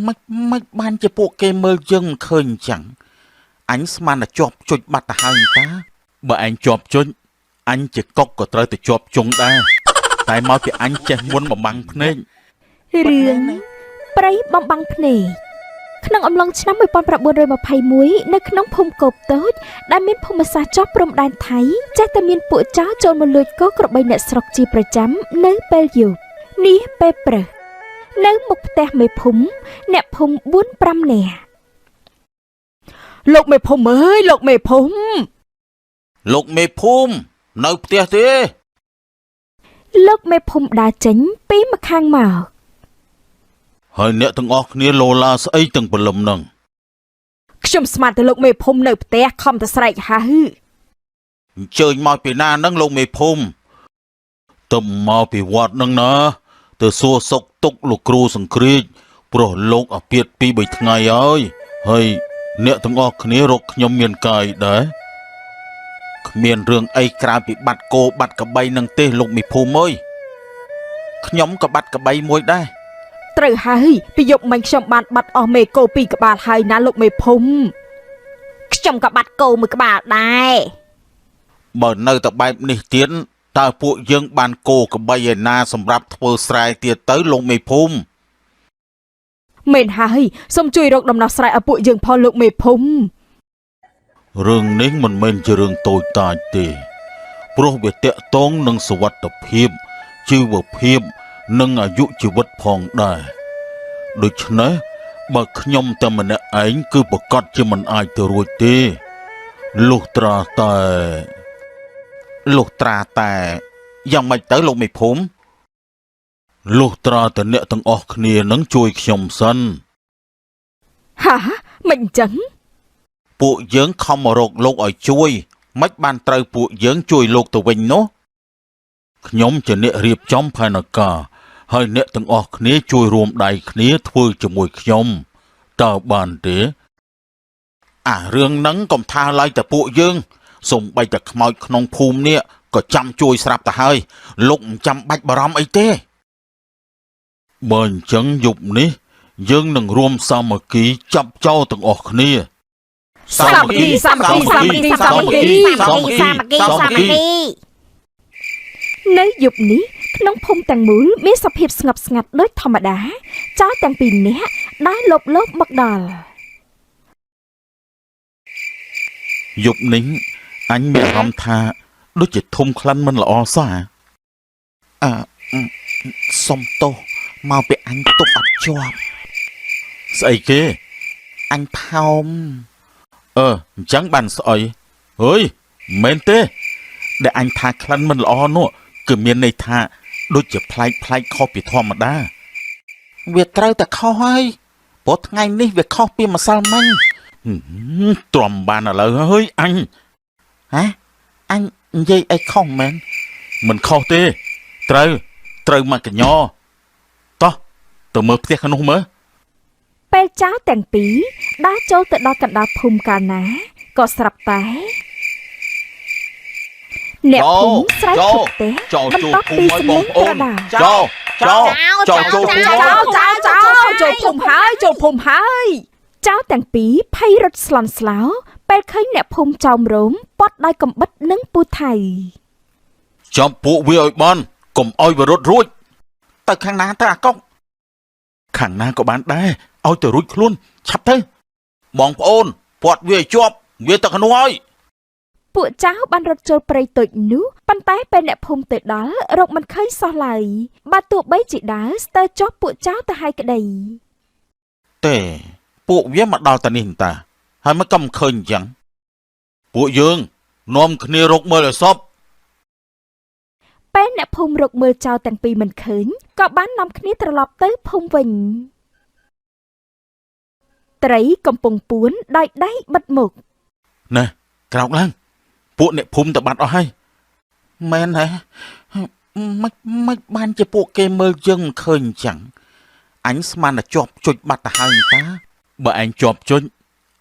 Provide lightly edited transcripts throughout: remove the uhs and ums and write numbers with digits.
មិនបានជាពួកគេមើលយើងឃើញអញ្ចឹងអញស្មានតែជាប់ចុចបាត់ទៅហើយតាបើអញជាប់ចុចអញជាកុកក៏ត្រូវតែជាប់ជុងដែរតែមកពីអញចេះមុនបំបាំងភ្នែករឿងព្រៃបំបាំងភ្នែកក្នុងអំឡុងឆ្នាំ1921នៅក្នុងភូមិគោបតូចដែលមានភូមិសាស្ត្រជាប់ព្រំដែនថៃចេះតែមានពួកចោរចូលមកលួចគោក្របីអ្នកស្រុកជាប្រចាំនៅពេលយប់នេះពេលព្រឹកនៅមុខផ្ទះមេភូមិអ្នកភូមិ 4-5 នាក់លោកមេភូមិអើយលោកមេភូមិនៅផ្ទះទេលោកមេភូមិដើរចេញពីម្ខាងមកហើយអ្នកទាំងអស់គ្នាលោឡាស្អីទាំងព្រលឹមនឹងខ្ញុំស្មានតែលោកមេភូមិនៅផ្ទះខំតែស្រែកហៅអញ្ជើញមកពីណានឹងលោកមេភូមិទៅមកពីវត្តនឹងណាទៅសួរសុខទុក្ខលោកគ្រូសង្គ្រាចព្រោះលោកអាពាត2-3ថ្ងៃហើយអ្នកទាំងអស់គ្នារកខ្ញុំមានកាយដែរគ្មានរឿងអីក្រៅពីបាត់គោបាត់កបីនឹងទេលោកមេភូមិអើយខ្ញុំក៏បាត់កបីមួយដែរត្រូវហើយពីយប់មិញខ្ញុំបានបាត់អស់មេគោ2ក្បាលហើយណាលោកមេភូមិខ្ញុំក៏បាត់គោ1ក្បាលដែរបើនៅតែបែបនេះទៀតតើពួកយើងបានគោកបីឯណាសម្រាប់ធ្វើស្រែទៀតទៅលោកមេភូមិមែនហើយសូមជួយរកដំណោះស្រាយឲ្យពួកយើងផងលោកមេភូមិរឿងនេះមិនមែនជារឿងតូចតាចទេព្រោះវាតាក់ទងនឹងសុវត្ថិភាពជីវភាពនិងអាយុជីវិតផងដែរដូច្នេះបើខ្ញុំតែម្នាក់ឯងគឺប្រកាសជាមិនអាចទៅរួចទេលុះត្រាតែយ៉ាងម៉េចទៅលោកមេភូមិលុះត្រាតែអ្នកទាំងអស់គ្នានឹងជួយខ្ញុំសិនហាមិនអញ្ចឹងពួកយើងខំមករកលោកឲ្យជួយមិនបានត្រូវពួកយើងជួយលោកទៅវិញនោះខ្ញុំជាអ្នករៀបចំផែនការហើយអ្នកទាំងអស់គ្នាជួយរួមដៃគ្នាធ្វើជាមួយខ្ញុំតើបានទេរឿងហ្នឹងកុំថាឡើយតែពួកយើងសូម្បីតែខ្មោចក្នុងភូមិនេះក៏ចាំជួយស្រាប់ទៅហើយលោកមិនចាំបាច់បារម្ភអីទេបើអញ្ចឹងយប់នេះយើងនឹងរួមសាមគ្គីចាប់ចោលទាំងអស់គ្នាសាមគ្គីនៅយប់នេះក្នុងភូមិទាំងមូលមានសភាពស្ងប់ស្ងាត់ដូចធម្មតាចោរទាំងពីរនាក់ដើរលបមកដល់យប់នេះអញមានអារម្មណ៍ថាដូចជាធំក្លិនមិនល្អសោះសុំទោសមកពីអញទុកអត់ជាប់ស្អីគេអញផោមអញ្ចឹងបានស្អីហើយមែនទេដែលអញថាក្លិនមិនល្អនោះគឺមានន័យថាដូចជាប្លែកខុសពីធម្មតាវាត្រូវតែខុសហើយព្រោះថ្ងៃនេះវាខុសពីម្សិលមិញទ្រាំបានឥឡូវហើយអញអញនិយាយអីខុសមែនមិនខុសទេត្រូវមកកញ្ញតោះទៅមើលផ្ទះខាងនោះមើលពេលចោរទាំងពីរដើរចូលទៅដល់កណ្ដាលភូមិកាលណាក៏ស្រាប់តែអ្នកភូមិស្រែកឈប់ទេចូលភូមិឲ្យបងប្អូនចូលភូមិហើយចោរទាំងពីរភ័យរត់ស្លន់ស្លោពេលឃើញអ្នកភូមិចោមរោមពាត់ដោយកំបិតនិងពូថៃចាប់ពួកវាឲ្យបានកុំឲ្យវារត់រួចទៅខាងណាទៅអាកុកខាងណាក៏បានដែរឲ្យទៅរួចខ្លួនឆាប់ទៅបងប្អូនពាត់វាឲ្យជាប់វាទៅខាងនោះហើយពួកចៅបានរត់ចូលព្រៃតូចនោះប៉ុន្តែពេលអ្នកភូមិទៅដល់រកមិនឃើញសោះឡើយបើទោះបីជាដើរស្ទើរចុះពួកចៅទៅហើយក្តីទេពួកវាមកដល់តានេះតាហើយមិនក៏មិនឃើញអញ្ចឹងពួកយើងនាំគ្នារកមើលឲ្យសពពេលអ្នកភូមិរកមើលចៅទាំងពីរមិនឃើញក៏បាននាំគ្នាត្រឡប់ទៅភូមិវិញត្រីកំពុងពួនដោយដៃបិទមុខណែក្រោកឡើងពួកអ្នកភូមិទៅបាត់អស់ហើយមែនហ៎មិនបានជាពួកគេមើលយើងមិនឃើញអញ្ចឹងអញស្មានតែជាប់ចុចបាត់ទៅហើយតាបើអញជាប់ចុច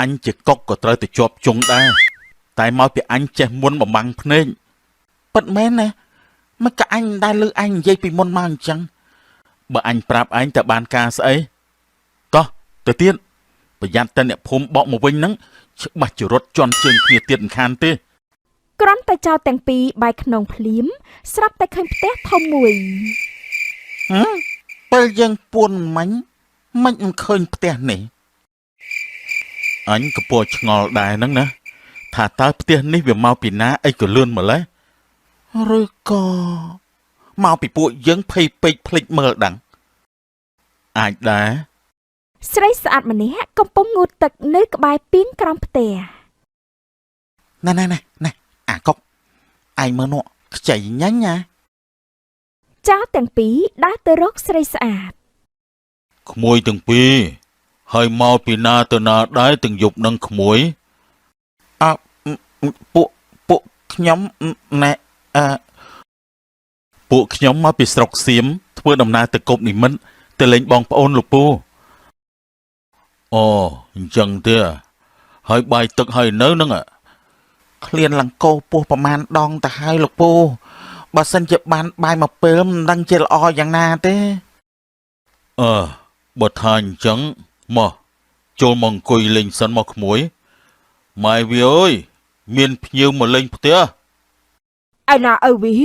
អញជាកុកក៏ត្រូវតែជាប់ជុងដែរតែមកពីអញចេះមុនបំបាំងភ្នែកពិតមែនណាមិនក៏អញដែលលើអញនិយាយពីមុនមកអញ្ចឹងបើអញប្រាប់អញទៅបានការស្អីតោះ ទៅទៀតប្រយ័ត្នតែអ្នកភូមិបកមកវិញហ្នឹងច្បាស់ជារត់ជន់ជើងគ្នាទៀតមិនខានទេ គ្រាន់តែចោលទាំងពីរបែរខ្នងភ្លាមស្រាប់តែឃើញផ្ទះធំមួយ ពេលយើងពួនមិញមិនឃើញផ្ទះនេះអញក៏ពោលឆ្ងល់ដែរហ្នឹងណាថាតើផ្ទះនេះវាមកពីណាអីក៏លឿនម្ល៉េះឬក៏មកពីពួកយើងភ័យពេកភ្លេចមើលដឹងអាចដែរ ស្រីស្អាតម្នាក់កំពុងងូតទឹកនៅក្បែរពីនក្រោមផ្ទះ ណែអាកុកឯងមើលនោះខ្ចីញ៉ាញ់ណា ចោលទាំងពីរដើរទៅរកស្រីស្អាត ក្មួយទាំងពីរហើយមកពីណាទៅណាដែរទាំងយប់នឹងក្មួយពួកខ្ញុំណែពួកខ្ញុំមកពីស្រុកសៀមធ្វើដំណើរទៅកុបនិមិត្តទៅលេងបងប្អូនលោកពូអូអញ្ចឹងទេហើយបាយទឹកហើយនៅហ្នឹងឃ្លានលង្កោពោះប្រមាណដងទៅហើយលោកពូបើសិនជាបានបាយមកពេលមិនដឹងជាល្អយ៉ាងណាទេបើថាអញ្ចឹងមកចូលមកអង្គុយលេងសិនមកក្មួយម៉ែវាអើយមានភ្ញៀវមកលេងផ្ទះ ឯណាឪវា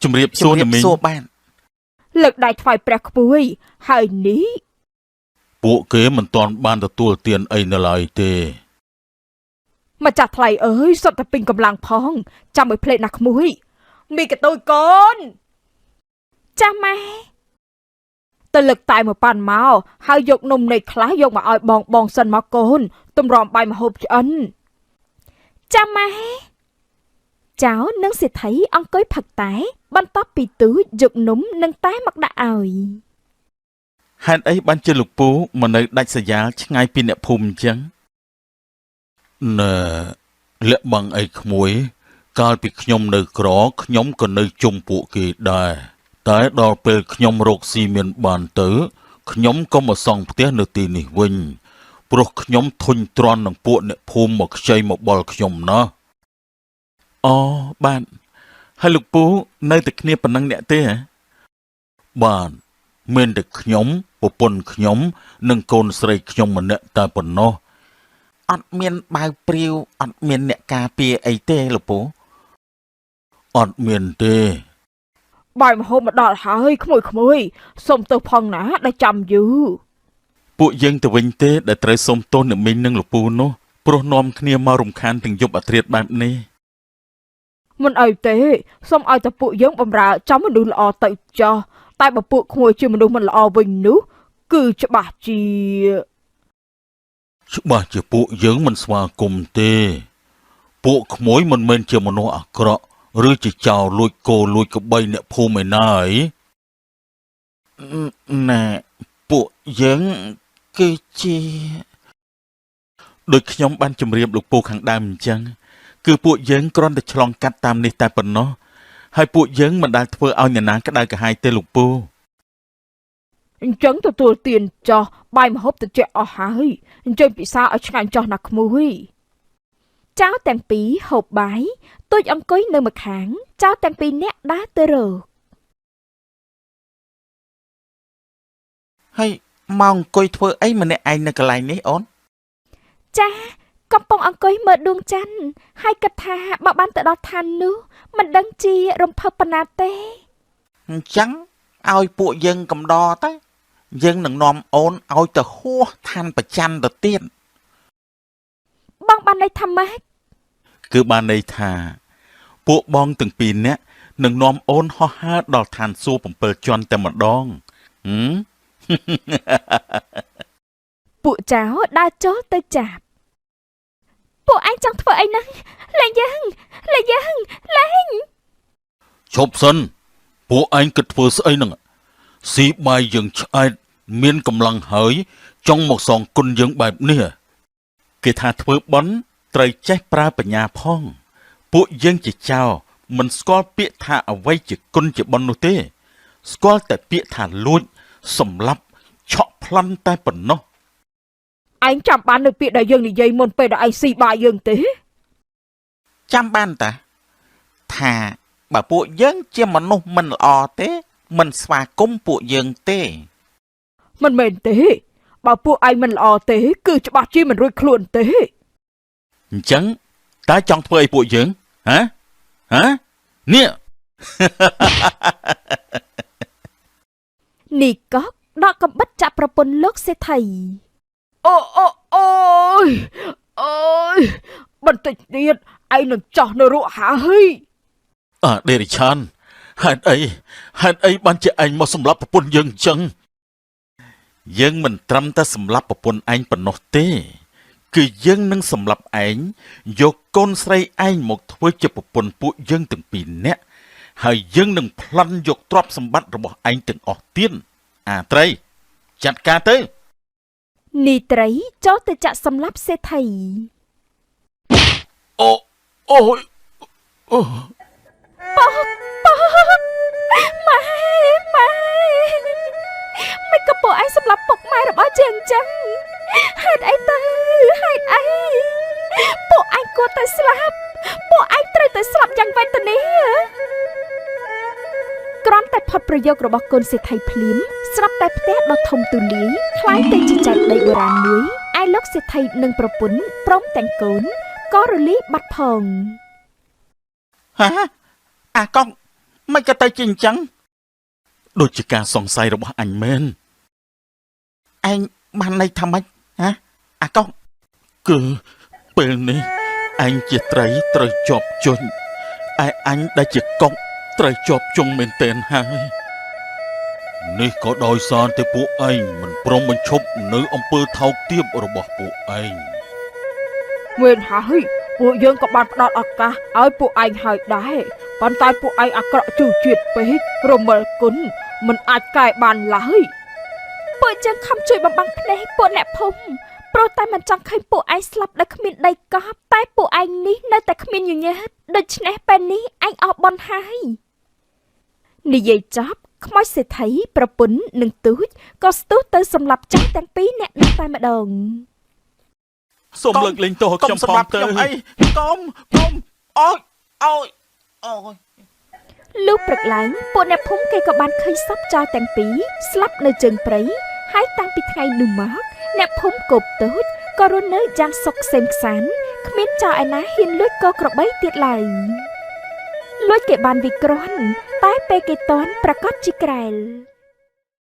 ជំរាបសួរណាមីង លើកដៃថ្វាយព្រះក្មួយហើយនេះ ពួកគេមិនទាន់បានទទួលទានអីនៅឡើយទេ ម្ចាស់ថ្លៃអើយសុទ្ធតែពេញកម្លាំងផងចាំឲ្យភ្លេចណាក្មួយមីកតុយកូនចាម៉ែទៅលើកតែមួយប៉ាន់មកហើយយកនំនៃខ្លះយកមកឲ្យបងសិនមកកូនទម្រាំបាយម្ហូបឆ្អិនចាម៉ែចៅនិងសេដ្ឋីអង្គុយផឹកតែបន្ទាប់ពីទូចយកនំនិងតែមកដាក់ឲ្យហេតុអីបានជាលោកពូមកនៅដាច់ស្រយាលឆ្ងាយពីអ្នកភូមិអញ្ចឹងណែលាក់បាំងអីក្មួយកាលពីខ្ញុំនៅក្រខ្ញុំក៏នៅជុំពួកគេដែរតែដល់ពេលខ្ញុំរកស៊ីមានបានទៅខ្ញុំក៏មកសង់ផ្ទះនៅទីនេះវិញព្រោះខ្ញុំធុញទ្រាន់នឹងពួកអ្នកភូមិមកខ្ចីមកបល់ខ្ញុំណាអូបានហើយលោកពូនៅតែគ្នាប៉ុណ្ណឹងអ្នកទេហ៎បានមានតែខ្ញុំប្រពន្ធខ្ញុំនិងកូនស្រីខ្ញុំម្នាក់តែប៉ុណ្ណោះអត់មានបាវព្រាវអត់មានអ្នកការពារអីទេលោកពូអត់មានទេបាយម្ហូបមកដល់ហើយក្មួយសុំទោសផងណាដែលចាំយូរពួកយើងទៅវិញទេដែលត្រូវសុំទោសអ្នកមីងនិងលោកពូនោះព្រោះនាំគ្នាមករំខានទាំងយប់អត្រាតបែបនេះមិនអីទេសុំឲ្យតែពួកយើងបំរើចំមនុស្សល្អទៅចោះតែបើពួកក្មួយជាមនុស្សមិនល្អវិញនោះគឺច្បាស់ជាពួកយើងមិនស្វាគមន៍ទេពួកក្មួយមិនមែនជាមនុស្សអាក្រក់ឬជាចោរលួចគោលួចក្បីអ្នកភូមិឯណាអីណែពួកយើងគឺជាដូចខ្ញុំបានជម្រាបលោកពូខាងដើមអញ្ចឹងគឺពួកយើងគ្រាន់តែឆ្លងកាត់តាមនេះតែប៉ុណ្ណោះហើយពួកយើងមិនដែលធ្វើឲ្យអ្នកណាក្តៅក្រហាយទេលោកពូអញ្ចឹងទទួលទានចោះបាយម្ហូបត្រជាក់អស់ហើយអញ្ចឹងពិសាឲ្យឆ្ងាញ់ចោះណាក្មួយចៅទាំងពីរហូបបាយទូចអង្គុយនៅម្ខាងចៅទាំងពីរនាក់ដើរទៅរកហើយមកអង្គុយធ្វើអីម្នាក់ឯងនៅកន្លែងនេះអូនចាកំពុងអង្គុយមើលដួងច័ន្ទហើយគិតថាបើបានទៅដល់ឋាននោះមិនដឹងជារំភើបប៉ុណ្ណាទេអញ្ចឹងឲ្យពួកយើងកំដរទៅយើងនឹងនាំអូនឲ្យទៅហួសឋានប្រច័នទៅទៀតបងបានន័យថាម៉េចគឺបានន័យថាពួកបងទាំងពីរនាក់នឹងនាំអូនហោះហើរដល់ឋានសួគ៌7ជាន់តែម្ដងពួកចៅដើរចូលទៅចាប់ពួកឯងចង់ធ្វើអីហ្នឹងលេងយើងឈប់សិនពួកឯងគិតធ្វើស្អីហ្នឹងស៊ីបាយយើងឆ្អែតមានកម្លាំងហើយចង់មកសងគុណយើងបែបនេះគេថាធ្វើបន់ត្រូវចេះប្រើបញ្ញាផងពួកយើងជាចៅមិនស្គាល់ពាក្យថាអ្វីជាគុណជាបន់នោះទេស្គាល់តែពាក្យថាលួចសម្លាប់ឆក់ប្លន់តែប៉ុណ្ណោះឯងចាំបាននៅពាក្យដែលយើងនិយាយមុនពេលដែលឯងស៊ីបាយយើងទេចាំបានតាថាបើពួកយើងជាមនុស្សមិនល្អទេ មិនស្វាគមន៍ពួកយើងទេ មិនមែនទេបើពួកឯងមិនល្អទេគឺច្បាស់ជាមិនរួចខ្លួនទេ អញ្ចឹងតើចង់ធ្វើអីពួកយើងហ៎នេះ នេះកកដកកំបិតចាក់ប្រពន្ធលោកសេដ្ឋី អូយបន្តិចទៀតឯងនឹងចោះនៅរកហើយ ដេរិឆានហេតុអីបានជាឯងមកសម្លាប់ប្រពន្ធយើងអញ្ចឹងយើងមិនត្រឹមតែសម្លាប់ប្រពន្ធឯងប៉ុណ្ណោះទេគឺយើងនឹងសម្លាប់ឯងយកកូនស្រីឯងមកធ្វើជាប្រពន្ធពួកយើងទាំងពីរនាក់ហើយយើងនឹងប្លន់យកទ្រព្យសម្បត្តិរបស់ឯងទាំងអស់ទៀតអាត្រីចាត់ការទៅ នីត្រីចូលទៅចាក់សម្លាប់សេដ្ឋី អូយ ប៉ម៉ែមិនក៏ពួកឯងសម្លាប់ពុកម៉ែរបស់ជាងចឹងហេតុអីទៅហេតុអីពួកឯងគួរតែស្លាប់ពួកឯងត្រូវតែស្លាប់យ៉ាងវេទនាគ្រាន់តែផុតប្រយោគរបស់កូនសេដ្ឋីភ្លាមស្រាប់តែផ្ទះដ៏ធំទូលាយคล้ายទៅជាចែកដីបុរាណមួយឯលោកសេដ្ឋីនិងប្រពន្ធព្រមទាំងកូនក៏រលាយបាត់ផង អាកង់មិនក៏ទៅជាអញ្ចឹងដូចជាការសង្ស័យរបស់អញមែនឯងបានន័យថាម៉េចអាកង់គឺពេលនេះឯងជាត្រីត្រូវជាប់ជន់ឯអញដែលជាកុកត្រូវជាប់ជង់មែនទែនហើយនេះក៏ដោយសារតែពួកឯងមិនព្រមបញ្ឈប់នៅអំពើថោកទាបរបស់ពួកឯង មែនហើយពួកយើងក៏បានផ្ដល់ឱកាសឲ្យពួកឯងហើយដែរប៉ុន្តែពួកឯងអាក្រក់ជឿជាតិពេករមិលគុណមិនអាចកែបានឡើយ ពួកយើងខំជួយបំបាំងភ្នែកពួកអ្នកភូមិព្រោះតែមិនចង់ឃើញពួកឯងស្លាប់ដោយគ្មានដីកប់តែពួកឯងនេះនៅតែគ្មានញញើតដូច្នេះពេលនេះឯងអស់បន់ហើយនិយាយចប់ខ្មោចសេដ្ឋីប្រពន្ធនិងទូចក៏ស្ទុះទៅសម្លាប់ចាស់ទាំងពីរអ្នកនេះតែម្ដង សូមលើកលែងទោសឲ្យខ្ញុំផងទៅកុំអូយ លុះព្រឹកឡើងពួកអ្នកភូមិគេក៏បានឃើញសពចោលទាំងពីរស្លាប់នៅជើងព្រៃហើយតាំងពីថ្ងៃនោះមកអ្នកភូមិគប់តូចក៏រស់នៅយ៉ាងសុខសេមខ្សាន្តគ្មានចោលឯណាហ៊ានលួចកក្របីទៀតឡើយលួចគេបានវិក្រន់តែពេលគេតន់ប្រកាសជាក្រែល